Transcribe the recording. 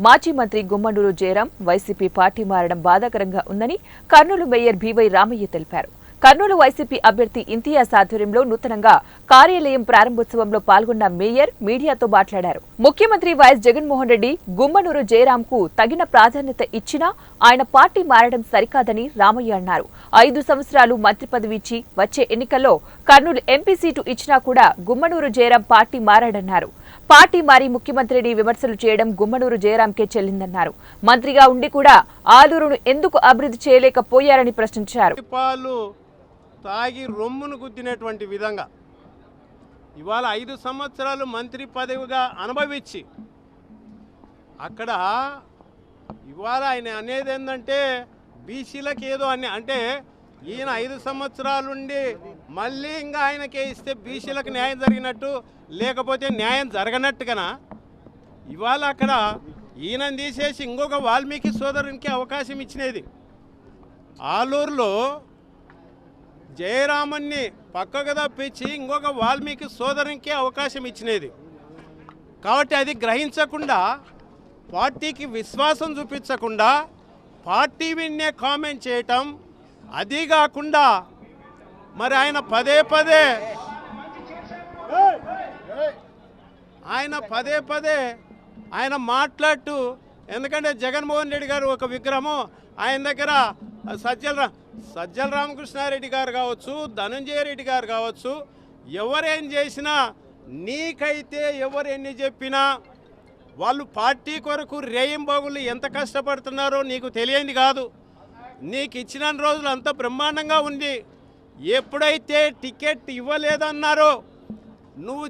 మాజీ మంత్రి Gummanuru Jayaram YCP party మారడం బాధాకరంగా ఉందని కర్నూలు మేయర్ బీవై రామయ్య తెలిపారు. కర్నూలు వైసీపీ అభ్యర్థి ఇంతియాజ్ ఆధ్వర్యంలో నూతనంగా కార్యాలయం ప్రారంభోత్సవంలో పాల్గొన్న మేయర్ మీడియాతో మాట్లాడారు. ముఖ్యమంత్రి వైఎస్ జగన్మోహన్ రెడ్డి గుమ్మనూరు జయరాంకు తగిన ప్రాధాన్యత ఇచ్చినా ఆయన పార్టీ మారడం సరికాదని రామయ్య అన్నారు. 5 సంవత్సరాలు మంత్రి పదవి ఇచ్చి వచ్చే ఎన్నికల్లో కర్నూలు ఎంపీ సీటు ఇచ్చినా కూడా గుమ్మనూరు జయరాం పార్టీ మారాడన్నారు. పార్టీ మారి ముఖ్యమంత్రిని విమర్శలు చేయడం గుమ్మనూరు జయరాంకే చెల్లిందన్నారు. మంత్రిగా ఉండి కూడా ఆలూరును ఎందుకు అభివృద్ధి చేయలేకపోయారని ప్రశ్నించారు. తాగి రొమ్మును గుద్దినటువంటి విధంగా ఇవాళ 5 సంవత్సరాలు మంత్రి పదవిగా అనుభవించి అక్కడ ఇవాళ ఆయన అనేది ఏంటంటే బీసీలకు ఏదో అంటే ఈయన 5 సంవత్సరాలుండి మళ్ళీ ఇంకా ఆయనకే ఇస్తే బీసీలకు న్యాయం జరిగినట్టు లేకపోతే న్యాయం జరగనట్టుగా ఇవాళ అక్కడ ఈయన తీసేసి ఇంకొక వాల్మీకి సోదరునికి అవకాశం ఇచ్చినది. ఆలూరులో జయరామన్ని పక్కకు తప్పించి ఇంకొక వాల్మీకి సోదరునికి అవకాశం ఇచ్చినది. కాబట్టి అది గ్రహించకుండా పార్టీకి విశ్వాసం చూపించకుండా పార్టీ విన్నే కామెంట్ చేయటం, అది కాకుండా మరి ఆయన పదే ఆయన మాట్లాడుతూ, ఎందుకంటే జగన్మోహన్ రెడ్డి గారు ఒక విగ్రహము ఆయన దగ్గర సజ్జల రామకృష్ణారెడ్డి గారు కావచ్చు, ధనంజయ రెడ్డి గారు కావచ్చు, ఎవరేం చేసినా నీకైతే ఎవరు ఎన్ని చెప్పినా వాళ్ళు పార్టీ కొరకు రేయింబగులు ఎంత కష్టపడుతున్నారో నీకు తెలియంది కాదు. నీకు ఇచ్చిన రోజులు అంత బ్రహ్మాండంగా ఉంది. ఎప్పుడైతే టికెట్ ఇవ్వలేదన్నారో నువ్వు